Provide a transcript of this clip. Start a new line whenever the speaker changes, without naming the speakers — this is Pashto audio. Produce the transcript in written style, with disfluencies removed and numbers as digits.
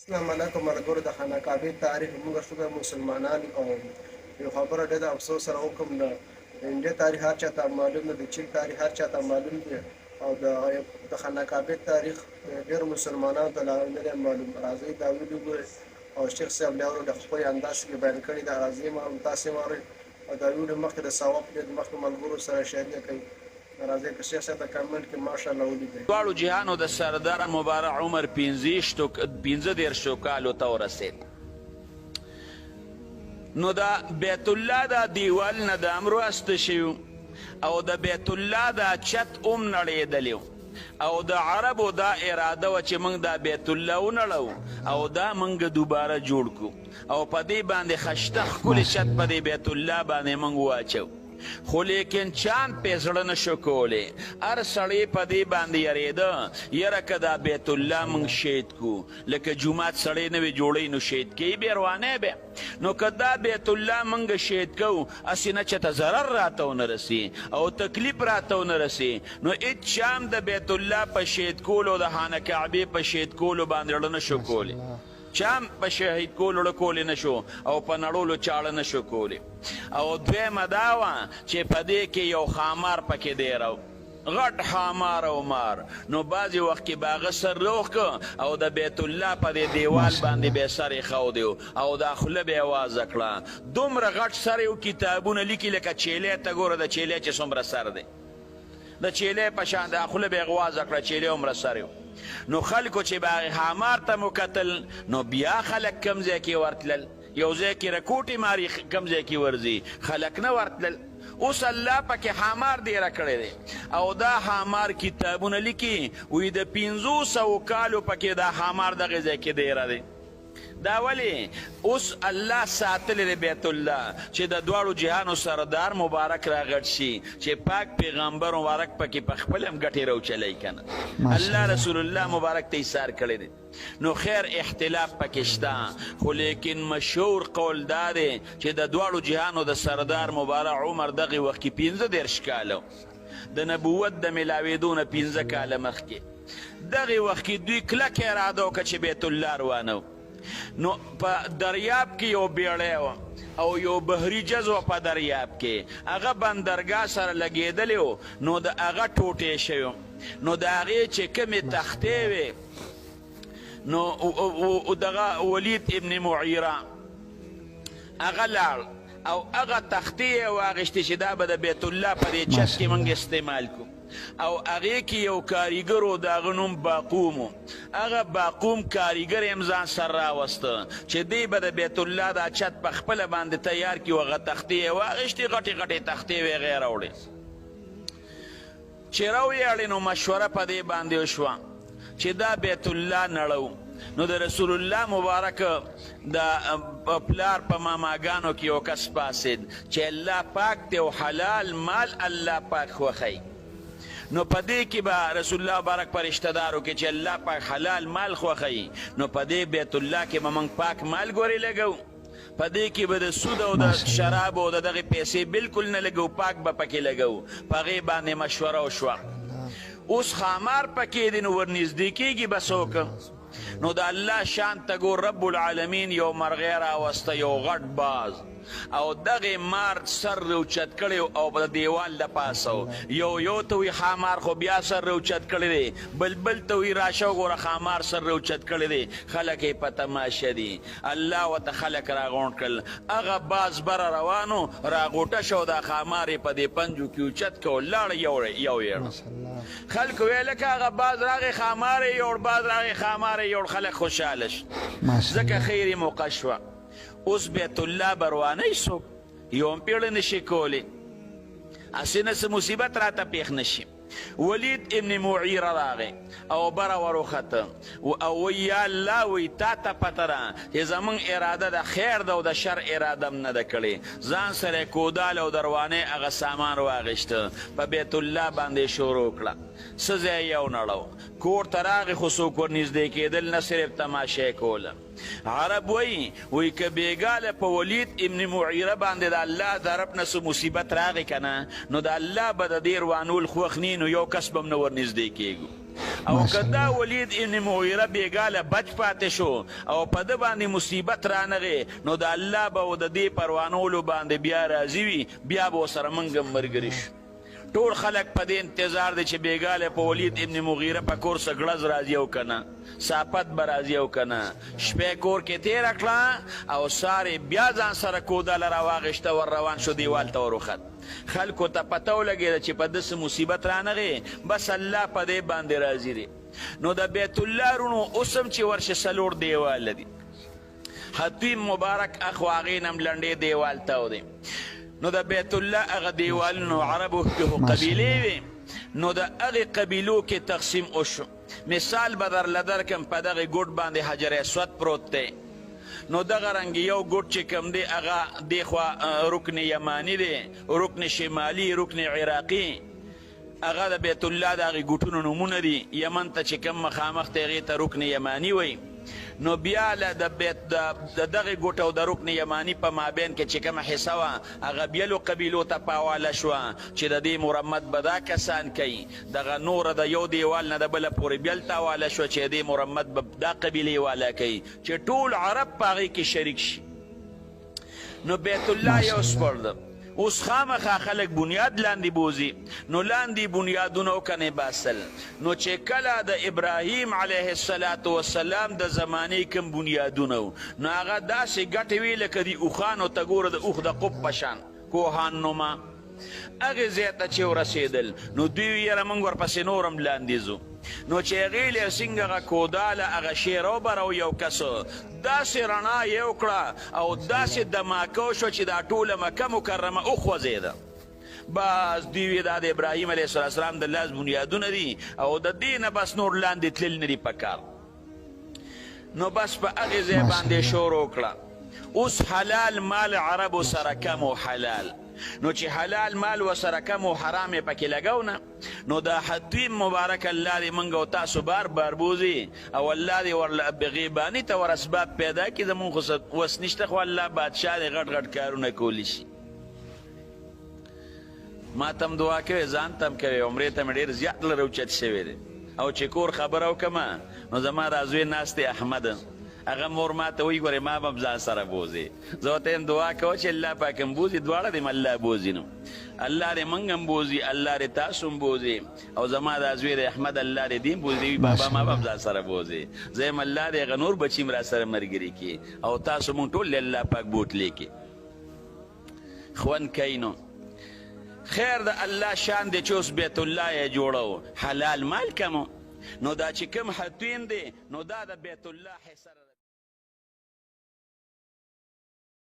السلام علیکم ملګرو د خانه کعبې تاریخ موږ شوګه مسلمانان او یو خبره ډېره افسوس سره وکړم د انډیا تاریخ هر چاته معلوم نه د چین تاریخ هر چاته معلوم دی او د خانه کعبې تاریخ ډېر مسلمانانو ته لا نه دی معلوم. راځئ دا ویډیو ګورئ او شیخ صاحب له د خپل انداز کې بیان کړي دا راځئ ما تاسې واورئ او دا ویډیو مخکې د ثواب د مخکې ملګرو سره شریک کړئ. راځئ که شیخ صاحب د کمنټ کې ماشاءالله ولیکئ.
دواړو جهانو د سردار مبارک عمر 15 کالو ته ورسېد. نو دا بیت الله دا دیوال نه د امر واسطه شوي او د بیت الله دا چت هم نړېدلی او د عربو دا اراده وه چې موږ دا بیت الله ونړو او دا موږ دوباره جوړ کړو او په دې باندې خشته ښکلې چت په دې بیت الله باندې موږ واچو. خو لیکن چاند پې زړه نشو کولی. هر سړی په دې باندې یریده یره که دا بیت الله موږ شهید کړو لکه جومات سړی نه وي جوړی نو شهید کوي بیا روانی بیا. نو که دا بیت الله موږ شهید کوو هسې نه چېته ضرر راته ونه رسي او تکلیف راته ونه رسي نو هېڅ چا هم د بیت الله په شهید کولو د خانه کعبې په شهید کولو باندې زړه نشو کولی. چام په شهید کولو له کولی نشو او په نړولو چاړه نشو کولی. او دویمه دا وه چې په دې کې یو خامار پکې دی رو غټ خامار او مار. نو بعضې وخت کې به هغه سر روغ که او د بیت الله په دې دیوال باندې به یې سر ایښودی او دا خوله به یې وازه کړه. دومره غټ سر یو کتابونه لیکي لکه چیلی ته ګوره د چیلی چې څومره سر دی د چیلی په شان دا خوله به یې وازه کړه چیلی عمره سر یو. نو خلکو چې به هغې خامار ته مو کتل نو بیا خلک کم ځای کې ورتلل یو ځای کې رکوټې ماري کم ځای کې ورځي خلک نه ورتلل. اوس الله پکې خامار ډېره کړی دی او دا خامار کتابونه لیکي وایي د 500 کالو پکې دا خامار دغې ځای کې ډېره دی. دا ولې اوس الله ساتلی دی بیت الله چې د دواړو جهانو سردار مبارک را غټ شي چې پاک پیغمبر مبارک پکې په خپل هم ګټې راوچلی که نه الله رسول الله مبارک ته ایثار کړی دی. نو خیر اختلاف پکې شته خو لیکن مشهور قول دا دی چې د دواړو جهانو د سردار مبارک عمر دغې وخت کې 15 کاله د نبوت د میلاوېدو نه 15 کاله مخکې دغې وخت کې دوی کلکه اراده وکړه چې بیت الله روانه نو په دریاب کې یو بیړی و او یو بحري جز و په دریاب کې هغه بندرګاه سره لګېدلی و نو د هغه ټوټې شوي نو د هغې چې کومې تختې وې نو دغه ولید ابن معیره هغه لاړ او هغه تختې یې واخېستې چې دا به د بیت الله په دې چت کې موږ استعمال کړو او هغې کې یو کاریګر و د هغه نوم باقوم و. هغه باقوم کاریګر یې هم ځان سره راوسته چې دی به د بیت الله دا چت په خپله باندې تیار کړي هغه تختې یې واخېستې غټې غټې تختې وې هغې راوړې چې راویاړې نو مشوره په دې باندې وشوه چې دا بیت الله نړو. نو د رسول الله مبارک د پلار په ماماګانو کې یو کس پاسېد چې الله پاک دی او حلال مال الله پاک خوښوي. نو په دې کې به رسول الله مبارک په رشتهدارو کې چې الله پاک حلال مال خوښوي نو په دې بیت الله کې به موږ پاک مال ګورې لګو په دې کې به د سود او د شراب او د دغې پیسې بالکل نه لګو پاک به پکې لګو. په هغې باندې مشوره وشوه. اوس خامار پکې دی نو ورنږدې کېږي به څوک نو د الله شان ته ګور رب العالمین یو مرغۍ راوسته یو غټ باز او دغې مار سر روچت کړی او د دیوال د پاسه یو ته وي خامار خو بیا سر روچت کړی دی بل ته وي راشه وګوره خامار سر روچت کړی دی خلک یې په تماشه دي. الله ورته خلک راغونډ کړل هغه باز بره روانو راغوټه شو دا خامار یې په دې پنجو کې اوچت کړ لاړه یو یوړ خلکو ویل که هغه باز راغی خامار یې یوړ باز راغی خامار یې یوړ خلک خوشحاله شو ځکه خیر یې موقع شوه. اوس بیت الله بروانی څوک یو هم پیړه نشي کولی هسې نه څه مصیبت راته پېښ نشي. ولید ابن معیره راغی او بره وروخته او وی یا الله وی تا ته پته ده چې زموږ اراده د خیر ده او د شر اراده هم نه ده کړې. ځان سره یې کودال او دروانې هغه سامان واخېسته په بیت الله باندې شروع کړه. څه ځای یو نړو کور ته راغی خو څوک ورنږدې کېدل نه صرف تماشه یې کوله. عرب وی که بیګاله په ولید ابن معیره باندې د الله طرف نه څه مصیبت راغی که نه نو د الله به د دې روانول خوښ نی نو یو کس به هم نه ورنږدې کېږو او کدا ولید ابن مغیره بیګاله بچ پاتې شو او په ده باندې مصیبت رانغی نو د الله به د دې پروانولو باندې بیا راضي وي بیا به ورسره موږ هم ملګري شو ټول خلک په دې انتظار دی چې بیګاله په ولید ابن مغیره په کور څه ګړز راځي او که نه ساپت به راځي او که نه شپې کور کې تېره کړه او سارې بیا ځان سره کودله راواغېشته ور روان شو دیوال ته ور وخت خلکو ته پته ولګېده چې په داسې مصیبت رانغی بس الله په دې باندې راضي دی نو د بیت الله رونو اوس هم چې ورشه څلور دیواله دي حتیم مبارک اخو هغې نه هم لنډې دیوال ته دی نو د بیت الله هغه دیوالونو عربو کې قبیلې وي نو د هغې قبیلو کې تقسیم وشو مثال به درله درکم په دغې ګوټ باندې حجر اسود پروت دی نو دغه رنګ یو ګوټ چې کوم دی هغه دېخوا رکن یمانی دی رکن شمالي رکن عراقي هغه د بیت الله د هغې ګوټونو نومونه دي یمن ته چې کوم مخامخ دی هغې ته رکن یمانی وایي نو بیا له د دغې ګوټ او د رکن یمانی په مابین کې چې کومه حصه وه هغه بیلو قبیلو ته په حواله شوه چې د دې مرمت به دا کسان کوي دغه نوره د یو دیوال نه د بله پورې بیل ته حواله شوه چې د دې مرمت به دا قبیلې والا کوي چې ټول عرب په هغې کې شریک شي نو بیت الله یو سپرده اوس خامخا خلک بنیاد لاندې بوزي نو لاندې بنیادونه وکنې باسل نو چې کله د ابراهیم علیه السلام د زمانې کوم بنیادونه و نو هغه داسې ګټې وي لکه د اوښانو ته ګوره د اوښ د قب په شان کوهان نومه هغې ځای ته چې ورسېدل نو دوی یاره موږ ورپسې نور هم لاندې ځو نو چې هغې له څنګه هغه کوداله هغه شی راوبرو یو کسو داسې رڼا یې وکړه او داسې دماکه شوه چې دا ټوله مکه مکرمه وخوځېده بس دوی دا د ابراهیم علیه السلام د لاس بنیادونه دي او د دې نه بس نور لاندې تلل نه دي پکار نو بس په هغې ځای باندې شروع کړه اوس حلال مال عربو سره کم و حلال نو چې حلال مال ورسره کم و حرام یې پکې لګو نه نو دا حتیم مبارک الله دې موږ او تاسو بار بار بوزي او الله دې ورله بغیباني ته ور اسباب پیدا کړي زمونږ خو وس نشته خو الله بادشاه دې غټ غټ کارونه کولی شي ما ته هم دعا کوې ځان ته هم کوې عمرې ته مې ډېر زیات لره اوچت شوی دی او چې کور خبره وکړمه نو زما دا زوی ناست دی احمد هغه مور ما ته وایي ګورې ما به هم ځان سره بوځې زه ورته یم دعا کوه چې الله پاک هم بوځي دواړه دې م الله بوځي نو الله دې موږ هم بوځي الله دې تاسو هم بوځي او زما دا زوی دی احمد الله دې دې هم بوځي بابا ما به هم ځان سره بوځي زه یم الله دې هغه نور بچي م را سره ملګري کړي او تاسو مونږ ټول الله پاک بوتلی کړي خوند کوي نو خیر د الله شان دی چې اوس بیت الله یې جوړو حلال مال کمو نو دا چې کوم حتیم دی نو دا د بیت الله حصه